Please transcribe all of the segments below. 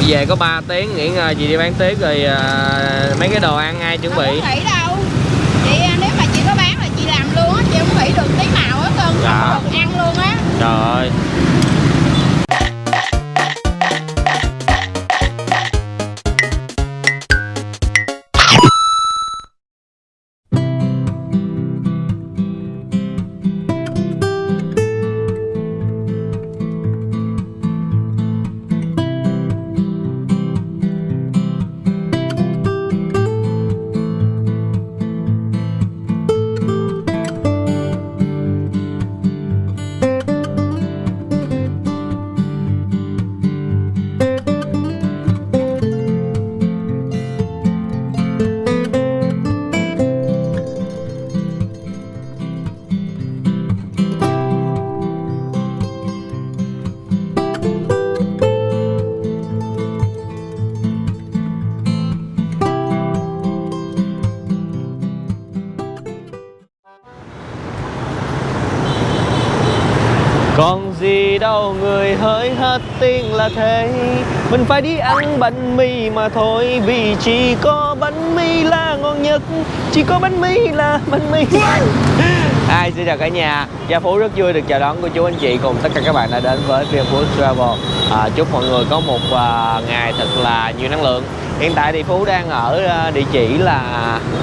Về có 3 tiếng nghỉ ngơi, chị đi bán tiếp rồi mấy cái đồ ăn ai chuẩn bị? Không nghỉ đâu. Chị nếu mà chị có bán là chị làm luôn á, chị không nghỉ được tí nào hết trơn, không được ăn luôn á. Trời ơi. Còn gì đâu người hỡi hết tiếng là thế. Mình phải đi ăn bánh mì mà thôi. Vì chỉ có bánh mì là ngon nhất. Chỉ có bánh mì là bánh mì. Xin chào cả nhà. Gia Phú rất vui được chào đón cô chú anh chị cùng tất cả các bạn đã đến với VnFood Travel. Chúc mọi người có một ngày thật là nhiều năng lượng. Hiện tại thì Phú đang ở địa chỉ là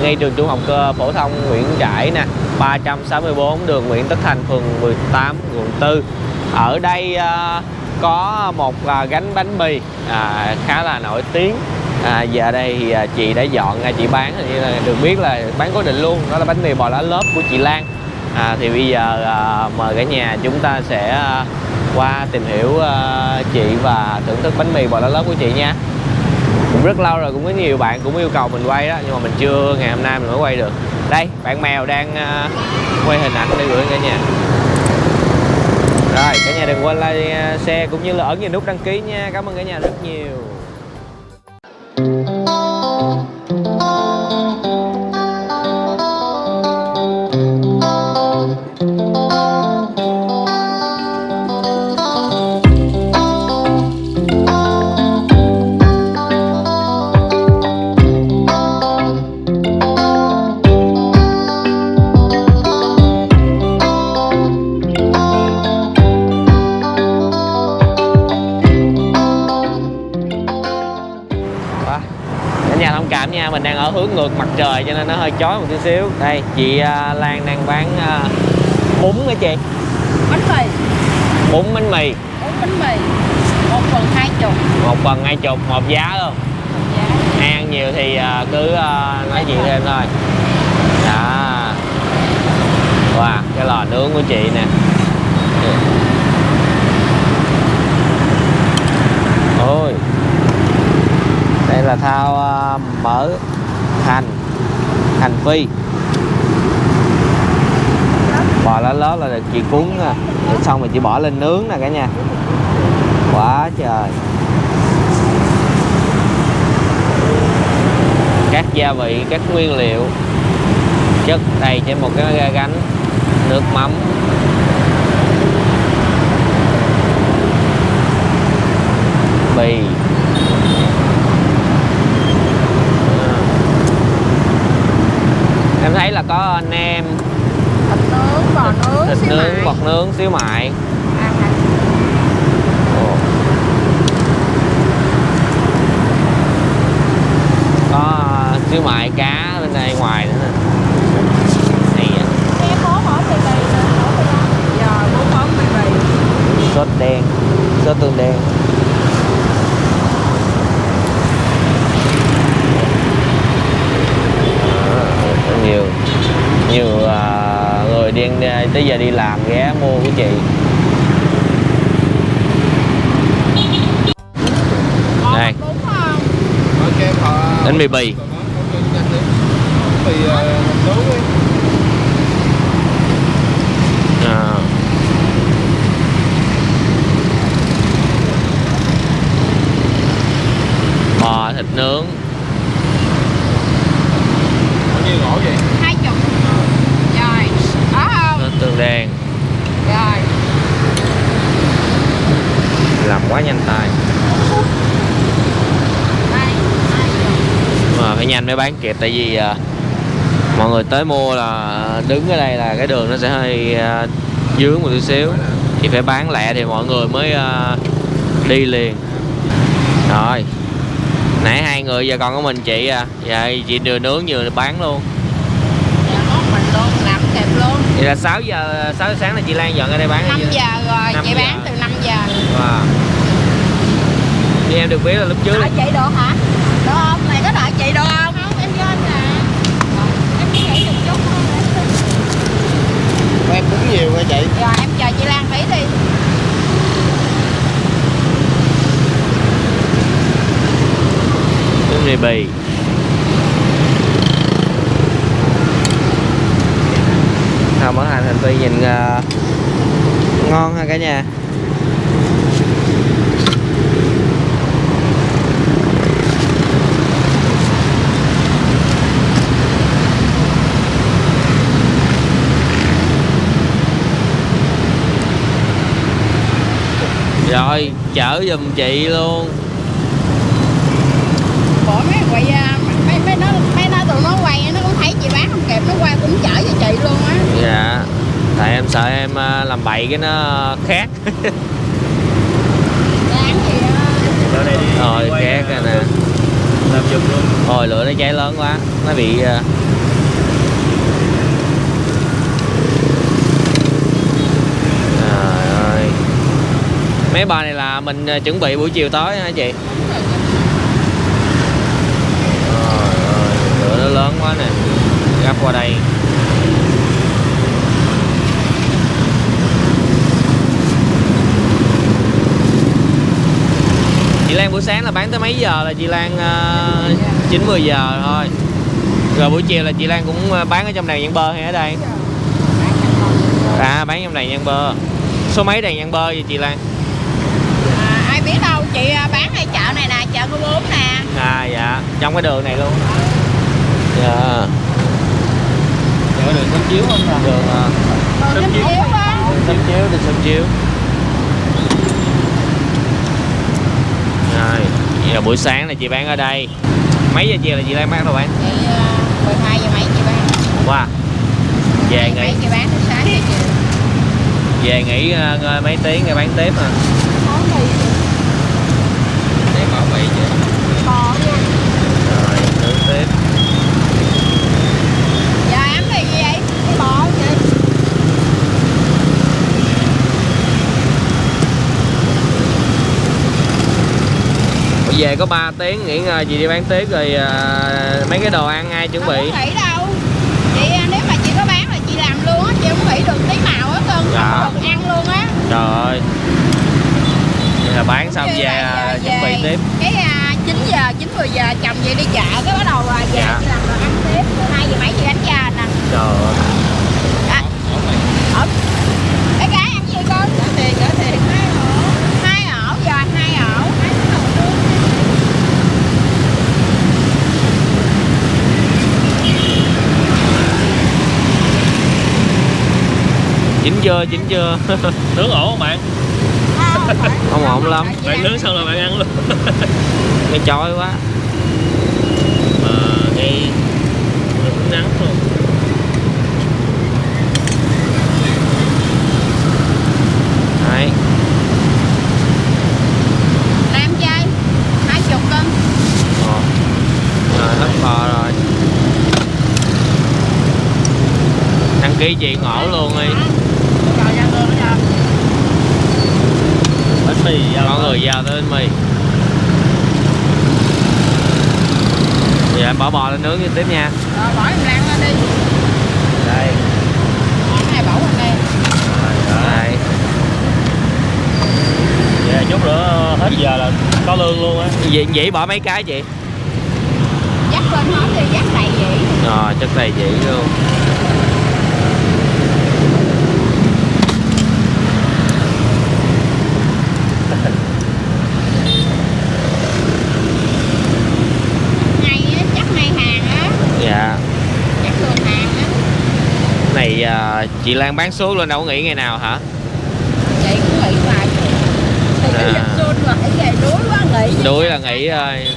ngay trường trung học phổ thông Nguyễn Trãi nè, 364 đường Nguyễn Tất Thành, phường 18, quận 4. Ở đây có một gánh bánh mì khá là nổi tiếng. Giờ đây thì chị đã dọn chị bán, như là được biết là bán cố định luôn, đó là bánh mì bò lá lốp của chị Lan. Thì bây giờ mời cả nhà chúng ta sẽ qua tìm hiểu chị và thưởng thức bánh mì bò lá lốp của chị nha. Cũng rất lâu rồi, cũng có nhiều bạn cũng yêu cầu mình quay đó, nhưng mà mình chưa, ngày hôm nay mình mới quay được. Đây, bạn mèo đang quay hình ảnh để gửi cả nhà. Rồi, cả nhà đừng quên like, share cũng như là ấn vào nút đăng ký nha. Cảm ơn cả nhà rất nhiều. Nha, mình đang ở hướng ngược mặt trời cho nên nó hơi chói một chút xíu. Đây, chị Lan đang bán bún hả chị? Bánh mì. Bún bánh mì. Bún bánh mì. 1 phần 20. 1 phần 20, một giá luôn. Một giá. Ăn nhiều thì cứ nói chuyện thêm thôi. Đó. Wow, cái lò nướng của chị nè. Ôi. Đây là thao mỡ hành phi, bò lá lốp là được chị cuốn xong rồi chị bỏ lên nướng nè cả nhà. Quá trời. Các gia vị, các nguyên liệu chất đầy trên một cái gánh, nước mắm, bì, em thấy là có nem, thịt nướng, bò nướng, thịt xíu nướng, mại. bột nướng, xíu mại. Có xíu mại cá bên đây ngoài nữa nè. Này Em có mỡ mì bì nữa. Rồi, 4 món mì bì. sốt đen, sốt tương đen. Nhiều người tới giờ đi làm ghé mua của chị. Đây, bánh mì bì. Bò thịt nướng. Bao nhiêu gỗ vậy? 20. Rồi, đó không? Sốt tương đen. Rồi. Làm quá nhanh tay. nhanh mới bán kịp, tại vì mọi người tới mua là đứng ở đây là cái đường nó sẽ hơi dướng một chút xíu, thì phải bán lẹ thì mọi người mới đi liền. Rồi nãy hai người giờ còn có mình chị à, giờ chị vừa nướng vừa bán luôn. Dạ món mình luôn, làm kịp luôn. Vậy là 6 giờ sáng là chị Lan dọn ra đây bán 5 giờ rồi, 5 chị giờ. bán từ 5 giờ. Wow. Thì em được biết là lúc trước Đợi chị được hả? Được không? Mày có đợi chị được không? Không, em lên nè. Em chỉ nghỉ được chút thôi. Em cũng nhiều hả chị? Rồi em chờ chị Lan tí đi. bún rì bì. Món hành hành phi nhìn ngon ha cả nhà. Rồi chở giùm chị luôn. Bộ mấy quay mấy nó tụi nó quay nó cũng thấy chị bán không kịp, nó quay cũng chở cho chị luôn á. Dạ. Tại em sợ em làm bậy cái nó khác. Bán gì Giờ này đi. Rồi quay, khác rồi nè. Làm giùm luôn. Ôi lửa nó cháy lớn quá, nó bị trời ơi. Mấy bà này là mình chuẩn bị buổi chiều tối hả chị? Trời ơi, lửa nó lớn quá nè. Gắp qua đây. Chị Lan buổi sáng là bán tới mấy giờ là chị Lan 9-10 giờ thôi. Rồi buổi chiều là chị Lan cũng bán ở trong đèn Nhân Bơ hay ở đây? À bán trong đèn Nhân Bơ. Số mấy đèn Nhân Bơ vậy chị Lan? ai biết đâu, chị bán ở chợ này nè, chợ cô 4 nè. À dạ, trong cái đường này luôn. Dạ. Giờ đường sớm chiếu không ta? Đường Sớm chiếu á. sớm chiếu, đường sớm chiếu. Rồi, vậy là buổi sáng là chị bán ở đây. Mấy giờ chiều là chị Lan bán rồi bạn? Chị 12 giờ mấy chị bán. Wow. Về nghỉ, Mấy chị bán tới 6 giờ chiều. về nghỉ mấy tiếng rồi bán tiếp à. Món gì chị? Để bảo vệ chứ. Bò nha. Rồi, nướng tiếp. Giờ em thì gì vậy? Cái bò chị. Về có 3 tiếng nghỉ ngơi chị đi bán tiếp rồi mấy cái đồ ăn ai chuẩn bị? Không nghĩ đâu. Chị nếu mà chị có bán là chị làm luôn á, chị không nghĩ được tí nào hết cưng. Dạ. Không được ăn luôn á. Trời ơi. Vậy là bán xong về chuẩn bị tiếp. Cái 9-10 giờ chồng chị đi chợ cái bắt đầu về Dạ. chị làm đồ ăn tiếp. 2 giờ mấy chị đánh cha nè. Trời ơi. Cái gái ăn gì con? Trả tiền. 2 ổ giờ 2 ổ. Chín chưa? Nướng ổ không bạn? Không ổn lắm. Bạn nướng xong rồi bạn ăn luôn. Cái chói quá. Mà ngay nắng luôn. Đấy. Em chơi 20 cân. Rồi hết bò rồi. Đăng ký chị ngổ luôn đi. Rồi ra luôn đó. Bánh mì Có người giao tới bánh mì. Giờ em bỏ bò lên nướng tiếp nha. Rồi bỏ em Lan lên đi. đây. Cái này bỏ lên đây. Đấy. Dạ chút nữa hết giờ là có lương luôn á. Vậy bỏ mấy cái chị? Dắt lên hết đi, dắt đầy vậy. Rồi chất đầy dĩ luôn. Này á, chắc này hàng á. Dạ. Chắc lường hàng á. Này chị Lan bán suốt luôn đâu có nghỉ ngày nào hả? Chị cũng nghỉ hoài chứ. Thì cái À. dịch xuân mà phải về đuối quá nghỉ. Đuối là nghỉ thôi.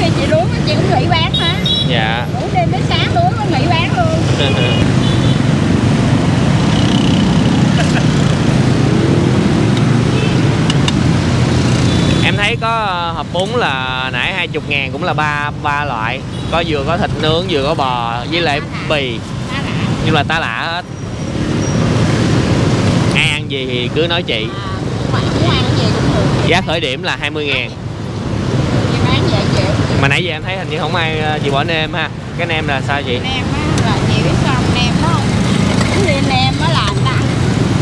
Cái chị đuối chị cũng nghỉ bán hả? Dạ. Đủ đêm đến sáng đuối có nghỉ bán luôn. Em thấy có hộp bún là nãy 20.000 cũng là ba loại. Có vừa có thịt nướng, vừa có bò với lại bì. Nhưng là tá lạ hết. Ai ăn gì thì cứ nói chị. Muốn ăn gì cũng được. Giá khởi điểm là 20.000. Chị bán vậy chịu. Mà nãy giờ em thấy hình như không ai chị bỏ nêm ha. Cái nêm là sao chị? Nem á là chị biết sao không? Nem đó không? Cái nem á là người ta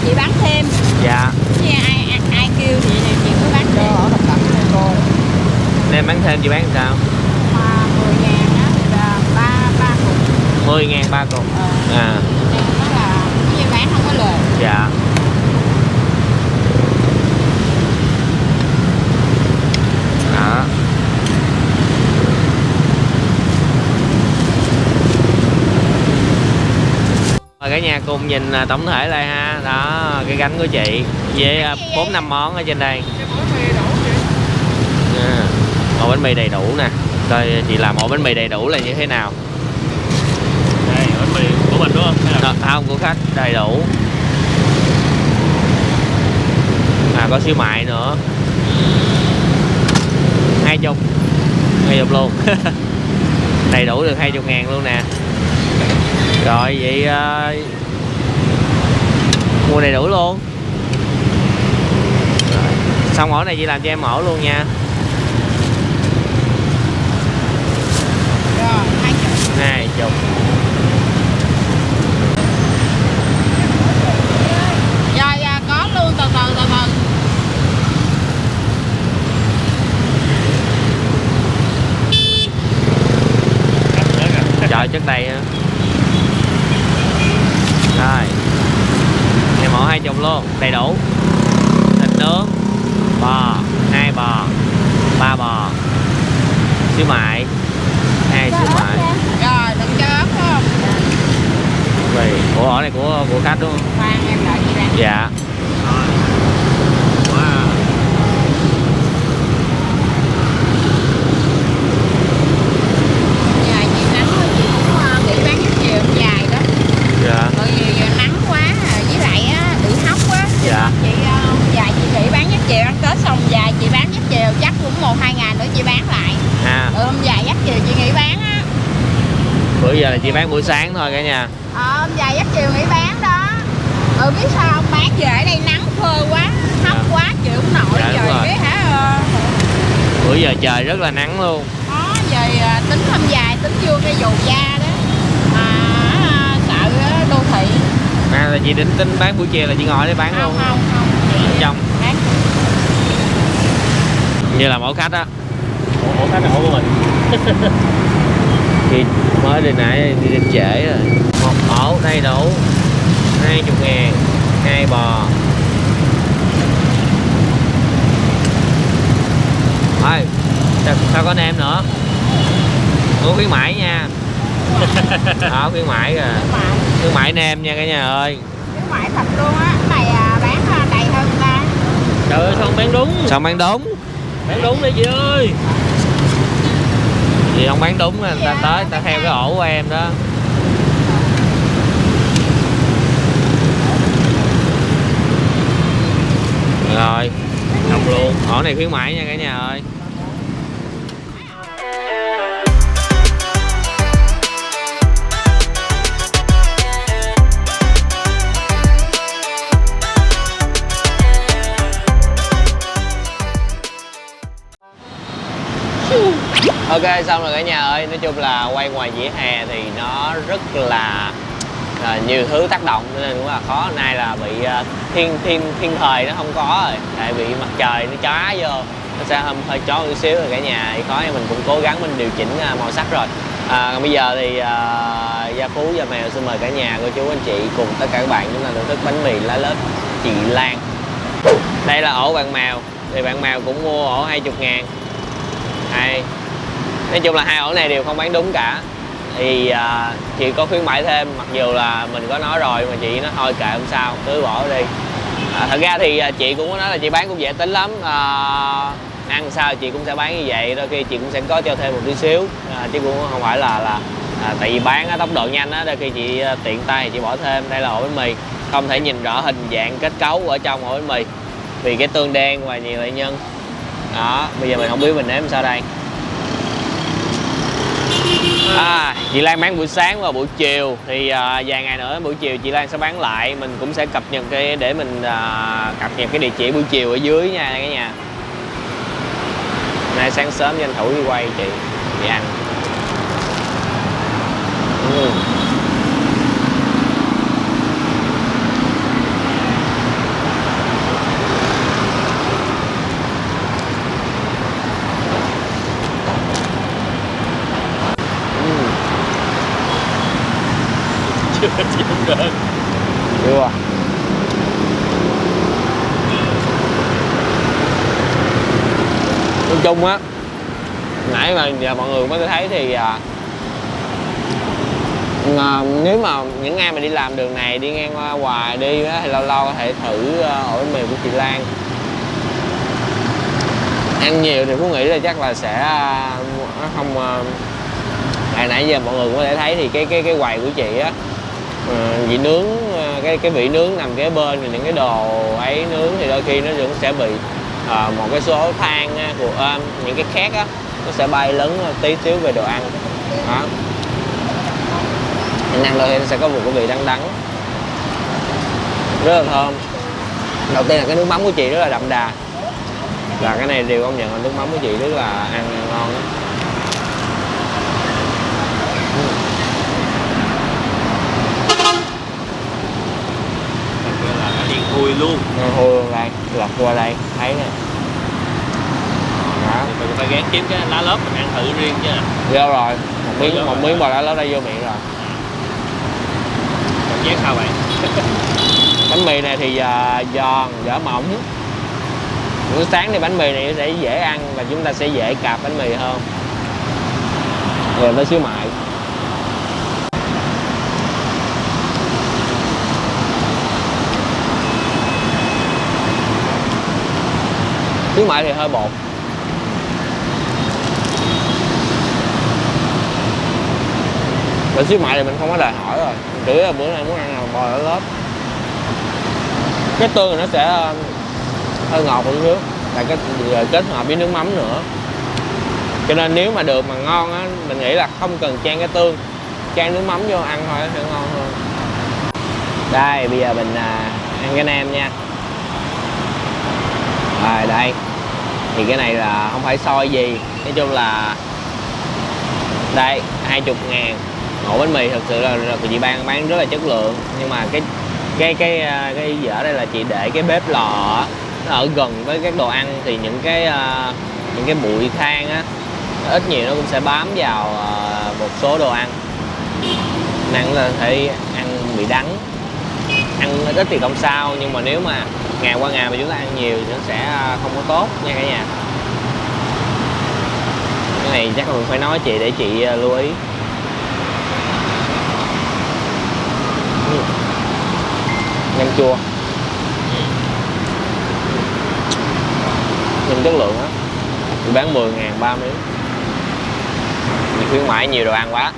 chị bán thêm. Dạ. Chứ ai kêu thì chị cứ bán thêm. Nem bán thêm chị bán làm sao? 10.000 á thì là ba cục. 10.000 3 cục. À. Nem đó là cái gì bán không có lời. Dạ. Đó. Rồi cả nhà cùng nhìn tổng thể đây ha. Đó, cái gánh của chị với 4-5 món ở trên đây. Ổ bánh mì đầy đủ nè. Coi chị làm ổ bánh mì đầy đủ là như thế nào. Đây, bánh mì của mình đúng không? Không, của khách đầy đủ. À, có xíu mại nữa. 20 luôn. Đầy đủ được 20.000 luôn nè. Rồi vậy mua đầy đủ luôn. Rồi. Xong ổ này chị làm cho em ổ luôn nha. Rồi 20. Rồi có luôn từ từ. Trời chất đầy ha. Rồi em ổ 20 luôn, đầy đủ. Thịt nướng, bò, 2 bò, 3 bò, xíu mại, 2 xíu mại. Rồi đừng cho ớt không? Rồi, ủa ổ này của khách đúng không? Khoan em đợi chị làm. Dạ. Wow. Giờ chị nắng quá chị cũng nghỉ bán chiều dài đó. Dạ. Bởi vì giờ nắng quá với lại bị hóc quá. Dạ. Chị dài chị nghỉ bán giấc chiều ăn Tết xong dài chị bán giấc chiều chắc cũng 1-2 ngày nữa chị bán lại. À. Hôm dài giấc chiều chị nghỉ bán á. Bữa giờ là chị bán buổi sáng thôi cả nhà. Hôm dài giấc chiều nghỉ bán đó. Biết sao không, bán về ở đây nắng phơ quá, hóc quá chịu không nổi. Dạ, đúng Rồi rồi. cái Bữa giờ trời rất là nắng luôn. đó về tính hôm dài tính vô cái dù da đó mà sợ đô thị. À là chị tính bán buổi chiều là chị ngồi để bán luôn. Không Ở trong. bán. Như là mẫu khách á. Ổ khách là ổ của mình. Chị mới đi nãy đi đêm trễ rồi. Một ổ đầy đủ 20.000, 2 bò. Thôi, sao có nem nữa? Có khuyến mãi nha. Đó, khuyến mãi kìa. Khuyến mãi nem nha cả nhà ơi. Khuyến mãi thật luôn á. Cái này bán đầy hơn người ta. Trời ơi sao không bán đúng? Sao bán đúng? Bán đúng đi chị ơi. Vì không bán đúng là người ta tới, người ta theo cái ổ của em đó. Rồi, Đồng luôn. ổ này khuyến mãi nha cả nhà ơi. Ok, xong rồi cả nhà ơi. Nói chung là quay ngoài vỉa hè thì nó rất là nhiều thứ tác động cho nên cũng là khó. Nay là bị thiên thời nó không có rồi, tại bị mặt trời nó chói vô, nó sẽ hơi chói một xíu rồi cả nhà. Thì khó, mình cũng cố gắng mình điều chỉnh màu sắc rồi. Bây giờ thì Gia Phú, Gia Mèo xin mời cả nhà, cô chú anh chị cùng tất cả các bạn chúng ta thưởng thức bánh mì lá lết chị Lan. Đây là ổ bạn Mèo, thì bạn Mèo cũng mua ổ 20.000. Nói chung là hai ổ này đều không bán đúng cả. Thì chị có khuyến mãi thêm, mặc dù là mình có nói rồi mà chị nói thôi kệ không sao, cứ bỏ đi. Thật ra thì chị cũng có nói là chị bán cũng dễ tính lắm. ăn sao chị cũng sẽ bán như vậy, đôi khi chị cũng sẽ có cho thêm một tí xíu, chứ cũng không phải là tại vì bán tốc độ nhanh á, đôi khi chị tiện tay thì chị bỏ thêm. Đây là ổ bánh mì, không thể nhìn rõ hình dạng kết cấu ở trong ổ bánh mì vì cái tương đen và nhiều loại nhân. Đó, bây giờ mình không biết mình nếm sao đây. Chị Lan bán buổi sáng và buổi chiều, thì vài ngày nữa buổi chiều chị Lan sẽ bán lại. Mình cũng sẽ cập nhật để mình cập nhật cái địa chỉ buổi chiều ở dưới nha cả nhà. Nay sáng sớm tranh thủ đi quay chị ăn. Chưa chịu được. Chưa. Nói chung á, nãy mà giờ mọi người mới thấy thì nếu mà những ai mà đi làm đường này, đi ngang qua hoài đi á, thì lâu lâu có thể thử ổ bánh mì của chị Lan. Ăn nhiều thì Phú nghĩ là chắc là sẽ không. Nãy giờ mọi người cũng có thể thấy thì cái quầy của chị á, vị nướng, cái vị nướng nằm kế bên, thì những cái đồ ấy nướng thì đôi khi nó cũng sẽ bị một cái số than của những cái khác á, nó sẽ bay lấn tí xíu về đồ ăn. Đó, mình ăn đôi khi nó sẽ có một cái vị đắng đắng rất là thơm. Đầu tiên là cái nước mắm của chị rất là đậm đà, và cái này điều công nhận là nước mắm của chị rất là ăn ngon đó. Điên thui luôn. Thui luôn đây, lật qua đây thấy nè. Đó. Mình phải gán kiếm cái lá lớp mình ăn thử riêng chứ. Vô rồi, một miếng bò lá lớp đây vô miệng rồi. Cảm giác sao vậy? Bánh mì này thì giòn, vỏ mỏng. Buổi sáng thì bánh mì này sẽ dễ ăn và chúng ta sẽ dễ cạp bánh mì hơn. Rồi tới xíu mại. Xíu mại thì hơi bột. Và xíu mại thì mình không có đòi hỏi rồi. Chủ yếu là bữa nay muốn ăn nào bò lá lớp. Cái tương thì nó sẽ hơi ngọt một chút, tại cái kết hợp với nước mắm nữa, cho nên nếu mà được mà ngon á, mình nghĩ là không cần chan cái tương, chan nước mắm vô ăn thôi sẽ ngon hơn. Đây bây giờ mình ăn cái nem nha. Rồi đây thì cái này là không phải xôi gì, nói chung là đây 20.000 ổ bánh mì. Thật sự là chị bán rất là chất lượng, nhưng mà cái dở đây là chị để cái bếp lò nó ở gần với các đồ ăn, thì những cái bụi than á ít nhiều nó cũng sẽ bám vào một số đồ ăn, ăn là thể ăn bị đắng. Ăn ít thì không sao, nhưng mà nếu mà ngày qua ngày mà chúng ta ăn nhiều thì nó sẽ không có tốt nha cả nhà. Cái này chắc là mình phải nói chị để chị lưu ý. Nem chua, nem chất lượng á, mình bán 10.000 3 miếng. Mình khuyến mãi nhiều đồ ăn quá.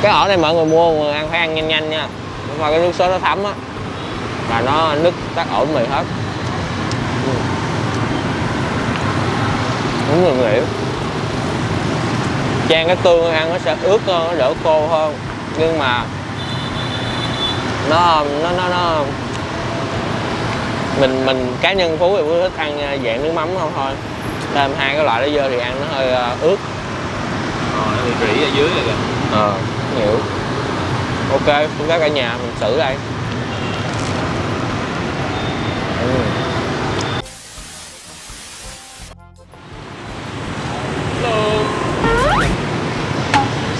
Cái ổ này mọi người mua ăn phải ăn nhanh nhanh nha, không thôi cái nước sốt nó thấm á và nó nứt các ổ mì hết. Đúng rồi, hiểu. Chan cái tương ăn nó sẽ ướt hơn, nó đỡ khô hơn, nhưng mà nó mình cá nhân Phú thì Phú thích ăn dạng nước mắm không thôi, thêm hai cái loại đó vô thì ăn nó hơi ướt. Nó bị rỉ ở dưới rồi kìa. Hiểu. Ok, phương pháp cả nhà mình xử đây.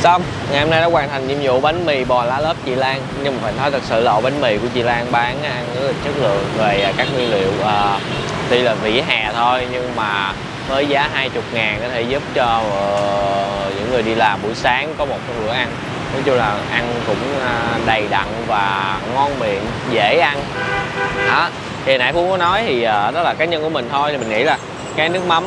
Xong, ngày hôm nay đã hoàn thành nhiệm vụ bánh mì bò lá lớp chị Lan. Nhưng mà phải nói thật sự là ổ bánh mì của chị Lan bán ăn rất là chất lượng về các nguyên liệu. Tuy là vỉa hè thôi nhưng mà với giá 20.000 có thể giúp cho những người đi làm buổi sáng có một bữa ăn nói chung là ăn cũng đầy đặn và ngon miệng, dễ ăn đó. Thì nãy Phú có nói thì đó là cá nhân của mình thôi, thì mình nghĩ là cái nước mắm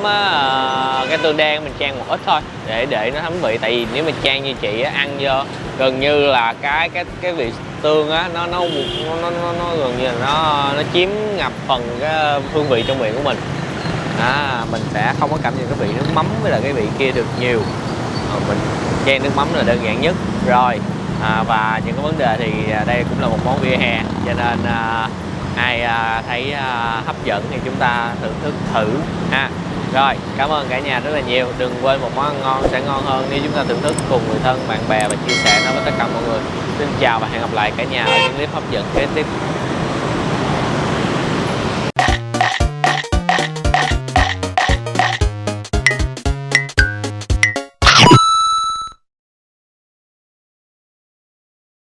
cái tương đen mình chan một ít thôi để nó thấm vị, tại vì nếu mà chan như chị á, ăn vô gần như là cái vị tương á nó gần như là nó chiếm ngập phần cái hương vị trong miệng của mình. Mình sẽ không có cảm nhận cái vị nước mắm với là cái vị kia được nhiều. Mình chan nước mắm là đơn giản nhất rồi. Và những cái vấn đề thì đây cũng là một món vỉa hè, cho nên ai thấy hấp dẫn thì chúng ta thưởng thức thử ha. Rồi, cảm ơn cả nhà rất là nhiều. Đừng quên một món ăn ngon sẽ ngon hơn nếu chúng ta thưởng thức cùng người thân, bạn bè và chia sẻ nó với tất cả mọi người. Xin chào và hẹn gặp lại cả nhà ở những clip hấp dẫn kế tiếp.